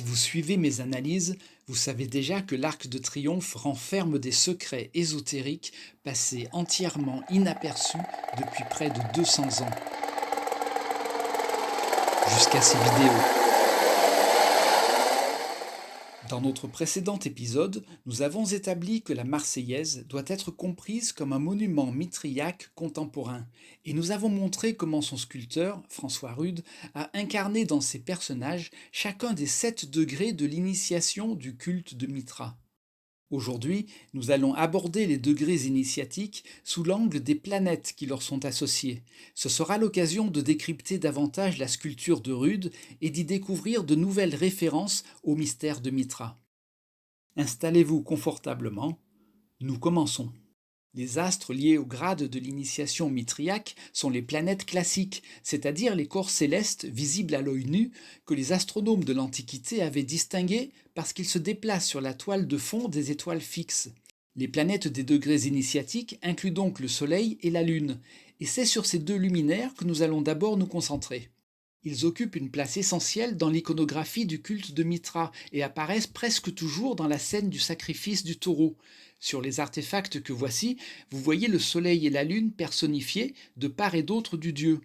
Si vous suivez mes analyses, vous savez déjà que l'Arc de Triomphe renferme des secrets ésotériques passés entièrement inaperçus depuis près de 200 ans, jusqu'à ces vidéos. Dans notre précédent épisode, nous avons établi que la Marseillaise doit être comprise comme un monument mitriaque contemporain, et nous avons montré comment son sculpteur, François Rude, a incarné dans ses personnages chacun des 7 degrés de l'initiation du culte de Mitra. Aujourd'hui, nous allons aborder les degrés initiatiques sous l'angle des planètes qui leur sont associées. Ce sera l'occasion de décrypter davantage la sculpture de Rude et d'y découvrir de nouvelles références au mystère de Mitra. Installez-vous confortablement, nous commençons. Les astres liés au grade de l'initiation mitriaque sont les planètes classiques, c'est-à-dire les corps célestes visibles à l'œil nu que les astronomes de l'Antiquité avaient distingués parce qu'ils se déplacent sur la toile de fond des étoiles fixes. Les planètes des degrés initiatiques incluent donc le Soleil et la Lune, et c'est sur ces deux luminaires que nous allons d'abord nous concentrer. Ils occupent une place essentielle dans l'iconographie du culte de Mitra et apparaissent presque toujours dans la scène du sacrifice du taureau. Sur les artefacts que voici, vous voyez le soleil et la lune personnifiés de part et d'autre du dieu.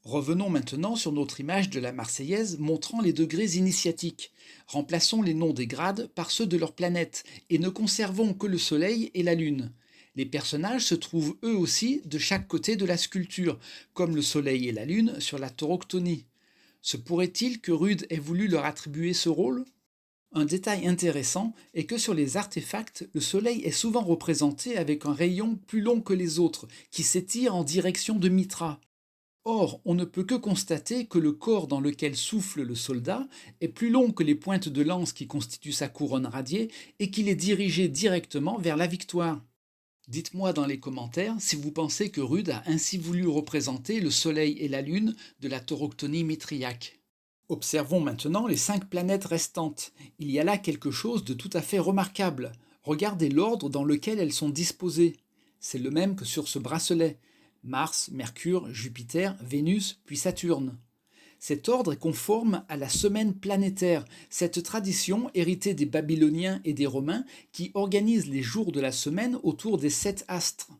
Revenons maintenant sur notre image de la Marseillaise montrant les degrés initiatiques. Remplaçons les noms des grades par ceux de leurs planètes et ne conservons que le soleil et la lune. Les personnages se trouvent eux aussi de chaque côté de la sculpture, comme le soleil et la lune sur la tauroctonie. Se pourrait-il que Rude ait voulu leur attribuer ce rôle ? Un détail intéressant est que sur les artefacts, le soleil est souvent représenté avec un rayon plus long que les autres, qui s'étire en direction de Mitra. Or, on ne peut que constater que le corps dans lequel souffle le soldat est plus long que les pointes de lance qui constituent sa couronne radiée et qu'il est dirigé directement vers la victoire. Dites-moi dans les commentaires si vous pensez que Rude a ainsi voulu représenter le Soleil et la Lune de la tauroctonie mitriaque. Observons maintenant les 5 planètes restantes. Il y a là quelque chose de tout à fait remarquable. Regardez l'ordre dans lequel elles sont disposées. C'est le même que sur ce bracelet. Mars, Mercure, Jupiter, Vénus, puis Saturne. Cet ordre est conforme à la semaine planétaire, cette tradition héritée des Babyloniens et des Romains qui organisent les jours de la semaine autour des 7 astres.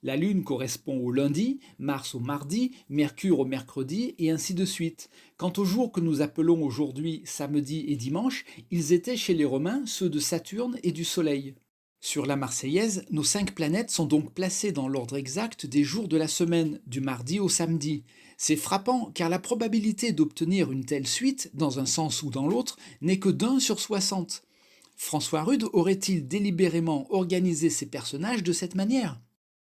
La Lune correspond au lundi, Mars au mardi, Mercure au mercredi et ainsi de suite. Quant aux jours que nous appelons aujourd'hui samedi et dimanche, ils étaient chez les Romains ceux de Saturne et du Soleil. Sur la Marseillaise, nos 5 planètes sont donc placées dans l'ordre exact des jours de la semaine, du mardi au samedi. C'est frappant car la probabilité d'obtenir une telle suite, dans un sens ou dans l'autre, n'est que d'1 sur 60. François Rude aurait-il délibérément organisé ses personnages de cette manière ?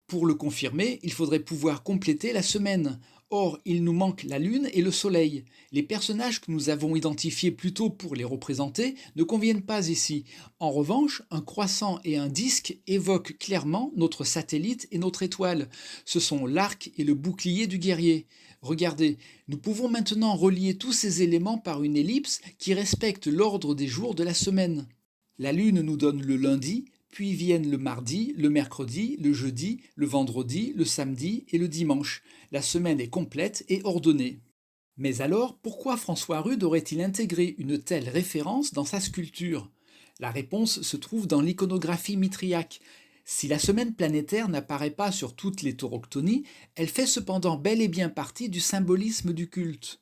Pour le confirmer, il faudrait pouvoir compléter la semaine. Or, il nous manque la Lune et le Soleil. Les personnages que nous avons identifiés plus tôt pour les représenter ne conviennent pas ici. En revanche, un croissant et un disque évoquent clairement notre satellite et notre étoile. Ce sont l'arc et le bouclier du guerrier. Regardez, nous pouvons maintenant relier tous ces éléments par une ellipse qui respecte l'ordre des jours de la semaine. La Lune nous donne le lundi, puis viennent le mardi, le mercredi, le jeudi, le vendredi, le samedi et le dimanche. La semaine est complète et ordonnée. Mais alors, pourquoi François Rude aurait-il intégré une telle référence dans sa sculpture ? La réponse se trouve dans l'iconographie mitriaque. Si la semaine planétaire n'apparaît pas sur toutes les tauroctonies, elle fait cependant bel et bien partie du symbolisme du culte.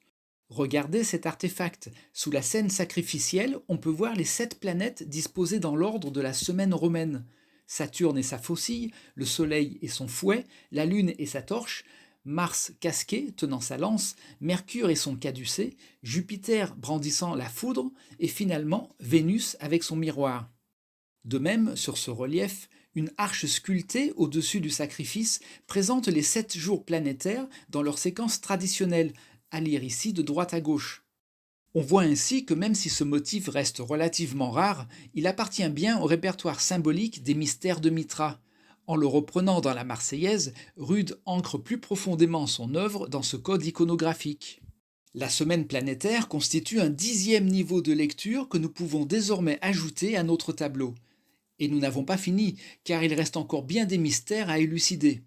Regardez cet artefact. Sous la scène sacrificielle, on peut voir les 7 planètes disposées dans l'ordre de la semaine romaine. Saturne et sa faucille, le Soleil et son fouet, la Lune et sa torche, Mars casqué, tenant sa lance, Mercure et son caducée, Jupiter brandissant la foudre, et finalement Vénus avec son miroir. De même, sur ce relief, une arche sculptée au-dessus du sacrifice présente les 7 jours planétaires dans leur séquence traditionnelle, à lire ici de droite à gauche. On voit ainsi que même si ce motif reste relativement rare, il appartient bien au répertoire symbolique des mystères de Mitra. En le reprenant dans la Marseillaise, Rude ancre plus profondément son œuvre dans ce code iconographique. La semaine planétaire constitue un 10e niveau de lecture que nous pouvons désormais ajouter à notre tableau. Et nous n'avons pas fini, car il reste encore bien des mystères à élucider.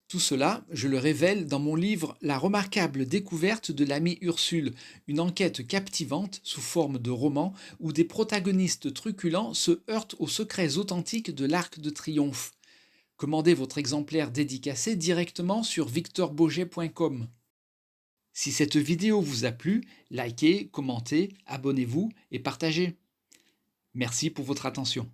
Tout cela, je le révèle dans mon livre La remarquable découverte de l'amie Ursule, une enquête captivante sous forme de roman où des protagonistes truculents se heurtent aux secrets authentiques de l'Arc de Triomphe. Commandez votre exemplaire dédicacé directement sur victorboget.com. Si cette vidéo vous a plu, likez, commentez, abonnez-vous et partagez. Merci pour votre attention.